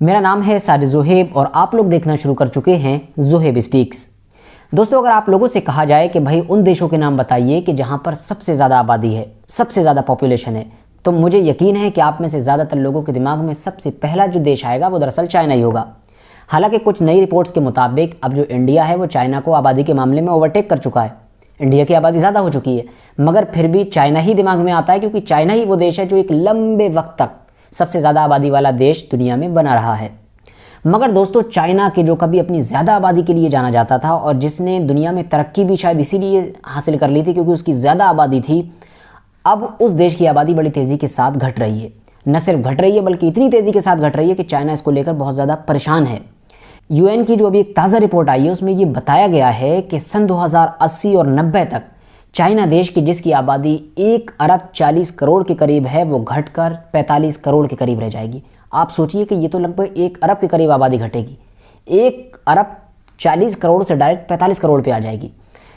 मेरा नाम है साजिद ज़ोहेब और आप लोग देखना शुरू कर चुके हैं ज़ोहेब स्पीक्स। दोस्तों, अगर आप लोगों से कहा जाए कि भाई उन देशों के नाम बताइए कि जहां पर सबसे ज़्यादा आबादी है, सबसे ज़्यादा पॉपुलेशन है, तो मुझे यकीन है कि आप में से ज़्यादातर लोगों के दिमाग में सबसे पहला जो देश आएगा वो दरअसल चाइना ही होगा। हालांकि कुछ नई रिपोर्ट्स के मुताबिक अब जो इंडिया है वो चाइना को आबादी के मामले में ओवरटेक कर चुका है। इंडिया की आबादी ज़्यादा हो चुकी है, मगर फिर भी चाइना ही दिमाग में आता है, क्योंकि चाइना ही वो देश है जो एक लंबे वक्त तक सबसे ज़्यादा आबादी वाला देश दुनिया में बना रहा है। मगर दोस्तों, चाइना के जो कभी अपनी ज़्यादा आबादी के लिए जाना जाता था और जिसने दुनिया में तरक्की भी शायद इसीलिए हासिल कर ली थी क्योंकि उसकी ज़्यादा आबादी थी, अब उस देश की आबादी बड़ी तेज़ी के साथ घट रही है। न सिर्फ घट रही है बल्कि इतनी तेज़ी के साथ घट रही है कि चाइना इसको लेकर बहुत ज़्यादा परेशान है। यूएन की जो अभी एक ताज़ा रिपोर्ट आई है उसमें ये बताया गया है कि सन 2080 और 90 तक चाइना देश की जिसकी आबादी 1 अरब 40 करोड़ के करीब है वो घटकर 45 करोड़ के करीब रह जाएगी। आप सोचिए कि ये तो लगभग 1 अरब के करीब आबादी घटेगी। 1 अरब 40 करोड़ से डायरेक्ट 45 करोड़ पे आ जाएगी।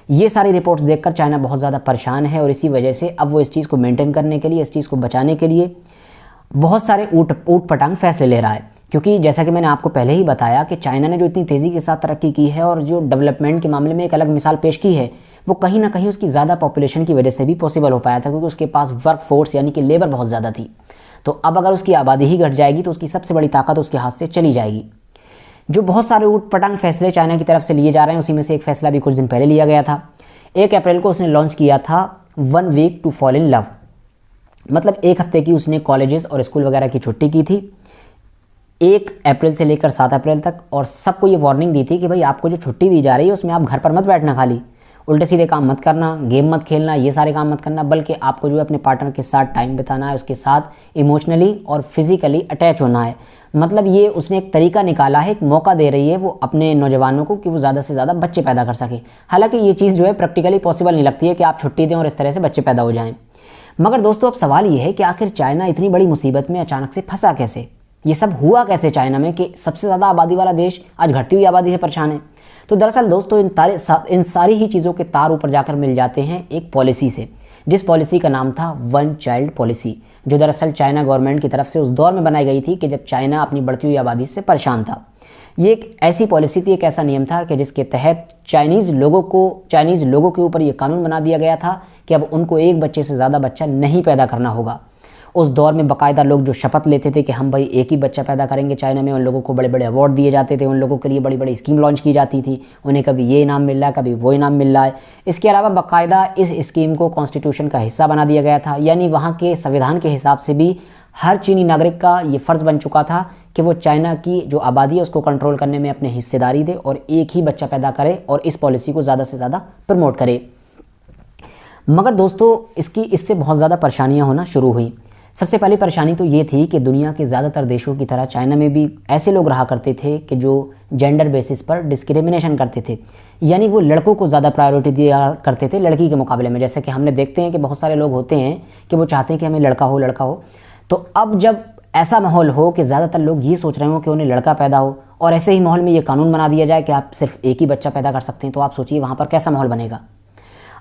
ये सारी रिपोर्ट्स देखकर चाइना बहुत ज़्यादा परेशान है और इसी वजह से अब वो इस चीज़ को मेंटेन करने के लिए, इस चीज़ को बचाने के लिए बहुत सारे ऊट पटांग फैसले ले रहा है। क्योंकि जैसा कि मैंने आपको पहले ही बताया कि चाइना ने जो इतनी तेज़ी के साथ तरक्की की है और जो डेवलपमेंट के मामले में एक अलग मिसाल पेश की है, वो कहीं ना कहीं उसकी ज़्यादा पॉपुलेशन की वजह से भी पॉसिबल हो पाया था, क्योंकि उसके पास वर्क फोर्स यानी कि लेबर बहुत ज़्यादा थी। तो अब अगर उसकी आबादी ही घट जाएगी तो उसकी सबसे बड़ी ताकत उसके हाथ से चली जाएगी। जो बहुत सारे ऊट पटांग फैसले चाइना की तरफ से लिए जा रहे हैं, उसी में से एक फैसला भी कुछ दिन पहले लिया गया था। 1 अप्रैल को उसने लॉन्च किया था 1 week to fall in love, मतलब 1 हफ्ते की उसने कॉलेजेस और स्कूल वगैरह की छुट्टी की थी 1 अप्रैल से लेकर 7 अप्रैल तक, और सबको ये वार्निंग दी थी कि भाई आपको जो छुट्टी दी जा रही है उसमें आप घर पर मत बैठना, खाली उल्टे सीधे काम मत करना, गेम मत खेलना, ये सारे काम मत करना, बल्कि आपको जो है अपने पार्टनर के साथ टाइम बिताना है, उसके साथ इमोशनली और फिजिकली अटैच होना है। मतलब ये उसने एक तरीका निकाला है, एक मौका दे रही है वो अपने नौजवानों को कि वो ज़्यादा से ज़्यादा बच्चे पैदा कर सकें। हालांकि ये चीज़ जो है प्रैक्टिकली पॉसिबल नहीं लगती है कि आप छुट्टी दें और इस तरह से बच्चे पैदा हो जाएँ। मगर दोस्तों, अब सवाल ये है कि आखिर चाइना इतनी बड़ी मुसीबत में अचानक से फंसा कैसे, ये सब हुआ कैसे चाइना में कि सबसे ज़्यादा आबादी वाला देश आज घटती हुई आबादी से परेशान है। तो दरअसल दोस्तों, इन सारी ही चीज़ों के तार ऊपर जाकर मिल जाते हैं एक पॉलिसी से, जिस पॉलिसी का नाम था 1 चाइल्ड पॉलिसी, जो दरअसल चाइना गवर्नमेंट की तरफ से उस दौर में बनाई गई थी कि जब चाइना अपनी बढ़ती हुई आबादी से परेशान था। ये एक ऐसी पॉलिसी थी, एक ऐसा नियम था कि जिसके तहत चाइनीज़ लोगों के ऊपर ये कानून बना दिया गया था कि अब उनको एक बच्चे से ज़्यादा बच्चा नहीं पैदा करना होगा। उस दौर में बाकायदा लोग जो शपथ लेते थे कि हम भाई एक ही बच्चा पैदा करेंगे चाइना में, उन लोगों को बड़े बड़े अवार्ड दिए जाते थे, उन लोगों के लिए बड़ी बड़ी स्कीम लॉन्च की जाती थी, उन्हें कभी ये इनाम मिल रहा है, कभी वो इनाम मिल रहा है। इसके अलावा बाकायदा इस स्कीम को कॉन्स्टिट्यूशन का हिस्सा बना दिया गया था, यानी वहाँ के संविधान के हिसाब से भी हर चीनी नागरिक का ये फ़र्ज़ बन चुका था कि वो चाइना की जो आबादी है उसको कंट्रोल करने में अपनी हिस्सेदारी दे और एक ही बच्चा पैदा करे और इस पॉलिसी को ज़्यादा से ज़्यादा प्रमोट करे। मगर दोस्तों, इससे बहुत ज़्यादा परेशानियाँ होना शुरू हुई। सबसे पहली परेशानी तो ये थी कि दुनिया के ज़्यादातर देशों की तरह चाइना में भी ऐसे लोग रहा करते थे कि जो जेंडर बेसिस पर डिस्क्रिमिनेशन करते थे, यानी वो लड़कों को ज़्यादा प्रायोरिटी दिया करते थे लड़की के मुकाबले में। जैसे कि हमने देखते हैं कि बहुत सारे लोग होते हैं कि वो चाहते हैं कि हमें लड़का हो। तो अब जब ऐसा माहौल हो कि ज़्यादातर लोग ये सोच रहे हो कि उन्हें लड़का पैदा हो और ऐसे ही माहौल में ये कानून बना दिया जाए कि आप सिर्फ एक ही बच्चा पैदा कर सकते हैं, तो आप सोचिए वहाँ पर कैसा माहौल बनेगा।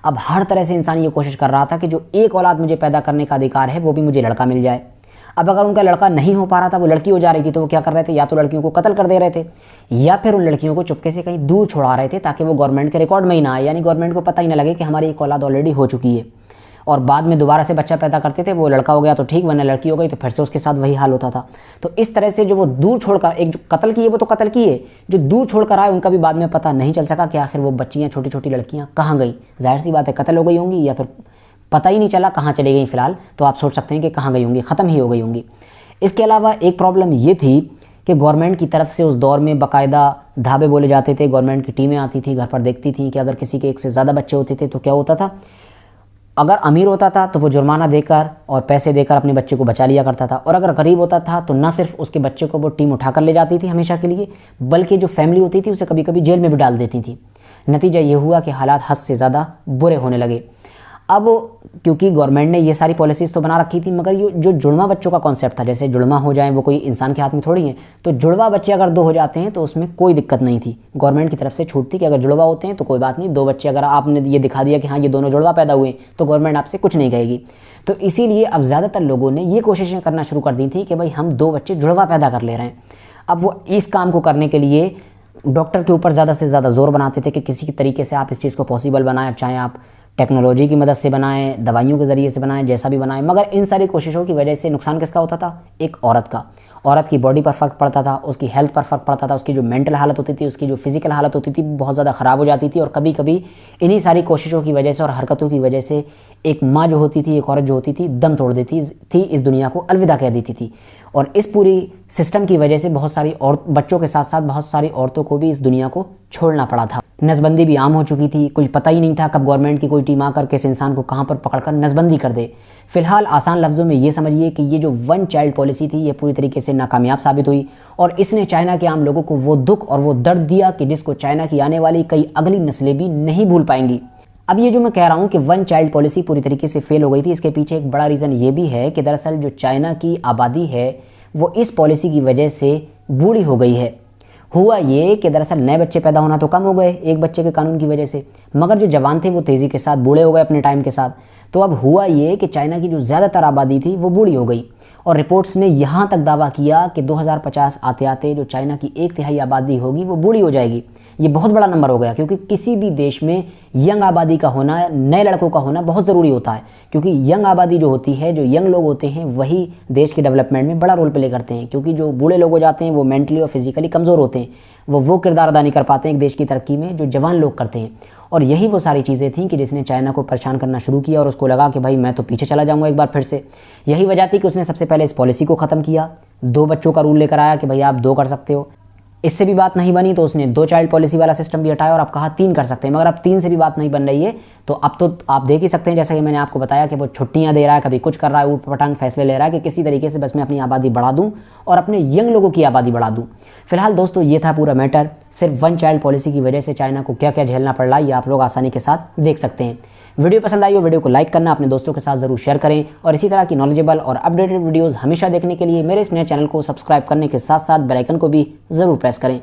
अब हर तरह से इंसान ये कोशिश कर रहा था कि जो एक औलाद मुझे पैदा करने का अधिकार है वो भी मुझे लड़का मिल जाए। अब अगर उनका लड़का नहीं हो पा रहा था, वो लड़की हो जा रही थी, तो वो क्या कर रहे थे, या तो लड़कियों को कत्ल कर दे रहे थे या फिर उन लड़कियों को चुपके से कहीं दूर छोड़ा रहे थे ताकि वो गवर्नमेंट के रिकॉर्ड में ही ना आए, यानी गवर्नमेंट को पता ही ना लगे कि हमारी एक औलाद ऑलरेडी हो चुकी है। और बाद में दोबारा से बच्चा पैदा करते थे, वो लड़का हो गया तो ठीक, वरना लड़की हो गई तो फिर से उसके साथ वही हाल होता था। तो इस तरह से जो वो दूर छोड़कर, एक जो कत्ल की है वो तो कत्ल की है, जो दूर छोड़कर आए उनका भी बाद में पता नहीं चल सका कि आखिर वो बच्चियाँ, छोटी छोटी लड़कियाँ कहाँ गई। जाहिर सी बात है कत्ल हो गई होंगी या फिर पता ही नहीं चला कहाँ चली गई। फिलहाल तो आप सोच सकते हैं कि कहाँ गई होंगी, ख़त्म ही हो गई होंगी। इसके अलावा एक प्रॉब्लम ये थी कि गवर्नमेंट की तरफ से उस दौर में बाकायदा धाबे बोले जाते थे, गवर्नमेंट की टीमें आती थी, घर पर देखती थी कि अगर किसी के 1 से ज़्यादा बच्चे होते थे तो क्या होता था। अगर अमीर होता था तो वो जुर्माना देकर और पैसे देकर अपने बच्चे को बचा लिया करता था, और अगर गरीब होता था तो न सिर्फ उसके बच्चे को वो टीम उठाकर ले जाती थी हमेशा के लिए, बल्कि जो फैमिली होती थी उसे कभी कभी जेल में भी डाल देती थी। नतीजा ये हुआ कि हालात हद से ज़्यादा बुरे होने लगे। अब क्योंकि गवर्नमेंट ने ये सारी पॉलिसीज़ तो बना रखी थी, मगर ये जो जुड़वा बच्चों का कॉन्सेप्ट था, जैसे जुड़वा हो जाए, वो कोई इंसान के हाथ में थोड़ी है, तो जुड़वा बच्चे अगर 2 हो जाते हैं तो उसमें कोई दिक्कत नहीं थी। गवर्नमेंट की तरफ से छूट थी कि अगर जुड़वा होते हैं तो कोई बात नहीं, 2 बच्चे अगर आपने ये दिखा दिया कि हाँ ये दोनों जुड़वा पैदा हुए तो गवर्नमेंट आपसे कुछ नहीं कहेगी। तो इसीलिए अब ज़्यादातर लोगों ने ये कोशिशें करना शुरू कर दी थी कि भाई हम 2 बच्चे जुड़वा पैदा कर ले रहे हैं। अब वो इस काम को करने के लिए डॉक्टर के ऊपर ज़्यादा से ज़्यादा जोर बनाते थे कि किसी तरीके से आप इस चीज़ को पॉसिबल बनाएं, चाहे आप टेक्नोलॉजी की मदद से बनाएं, दवाइयों के ज़रिए से बनाएं, जैसा भी बनाएं। मगर इन सारी कोशिशों की वजह से नुकसान किसका होता था? एक औरत का। औरत की बॉडी पर फ़र्क पड़ता था, उसकी हेल्थ पर फ़र्क पड़ता था, उसकी जो मेंटल हालत होती थी, उसकी जो फिजिकल हालत होती थी बहुत ज़्यादा ख़राब हो जाती थी। और कभी कभी इन्हीं सारी कोशिशों की वजह से और हरकतों की वजह से एक माँ जो होती थी, एक औरत जो होती थी, दम तोड़ देती थी, इस दुनिया को अलविदा कह देती थी। और इस पूरी सिस्टम की वजह से बहुत सारी बच्चों के साथ साथ बहुत सारी औरतों को भी इस दुनिया को छोड़ना पड़ा था। नसबंदी भी आम हो चुकी थी, कुछ पता ही नहीं था कब गवर्नमेंट की कोई टीम आकर के इस इंसान को कहाँ पर पकड़कर नसबंदी कर दे। फिलहाल आसान लफ्ज़ों में ये समझिए कि ये जो वन चाइल्ड पॉलिसी थी ये पूरी तरीके से नाकामयाब साबित हुई और इसने चाइना के आम लोगों को वो दुख और वो दर्द दिया कि जिसको चाइना की आने वाली कई अगली नस्लें भी नहीं भूल पाएंगी। अब ये जो मैं कह रहा हूँ कि वन चाइल्ड पॉलिसी पूरी तरीके से फेल हो गई थी, इसके पीछे एक बड़ा रीज़न ये भी है कि दरअसल जो चाइना की आबादी है वो इस पॉलिसी की वजह से बूढ़ी हो गई है। हुआ ये कि दरअसल नए बच्चे पैदा होना तो कम हो गए एक बच्चे के कानून की वजह से, मगर जो जवान थे वो तेज़ी के साथ बूढ़े हो गए अपने टाइम के साथ। तो अब हुआ ये कि चाइना की जो ज़्यादातर आबादी थी वो बूढ़ी हो गई और रिपोर्ट्स ने यहाँ तक दावा किया कि 2050 आते आते जो चाइना की 1/3 आबादी होगी वो बूढ़ी हो जाएगी। ये बहुत बड़ा नंबर हो गया, क्योंकि किसी भी देश में यंग आबादी का होना, नए लड़कों का होना बहुत ज़रूरी होता है, क्योंकि यंग आबादी जो होती है, जो यंग लोग होते हैं, वही देश के डेवलपमेंट में बड़ा रोल प्ले करते हैं। क्योंकि जो बूढ़े लोग हो जाते हैं वो मेंटली और फिजिकली कमज़ोर होते हैं, वो किरदार अदा नहीं कर पाते हैं एक देश की तरक्की में जो जवान लोग करते हैं। और यही वो सारी चीज़ें थीं कि जिसने चाइना को परेशान करना शुरू किया और उसको लगा कि भाई मैं तो पीछे चला जाऊंगा एक बार फिर से। यही वजह थी कि उसने सबसे पहले इस पॉलिसी को ख़त्म किया, 2 बच्चों का रूल लेकर आया कि भाई आप 2 कर सकते हो। इससे भी बात नहीं बनी तो उसने 2 चाइल्ड पॉलिसी वाला सिस्टम भी हटाया और अब कहा 3 कर सकते हैं। मगर अब 3 से भी बात नहीं बन रही है तो अब तो आप देख ही सकते हैं, जैसा कि मैंने आपको बताया कि वो छुट्टियां दे रहा है, कभी कुछ कर रहा है, ऊट पटांग फैसले ले रहा है कि किसी तरीके से बस मैं अपनी आबादी बढ़ा दूं और अपने यंग लोगों की आबादी बढ़ा दूं। फिलहाल दोस्तों ये था पूरा मैटर। सिर्फ वन चाइल्ड पॉलिसी की वजह से चाइना को क्या क्या झेलना पड़ रहा है ये आप लोग आसानी के साथ देख सकते हैं। वीडियो पसंद आई हो वीडियो को लाइक करना, अपने दोस्तों के साथ ज़रूर शेयर करें और इसी तरह की नॉलेजेबल और अपडेटेड वीडियोज़ हमेशा देखने के लिए मेरे इस नए चैनल को सब्सक्राइब करने के साथ साथ बेल आइकन को भी ज़रूर प्रेस करें।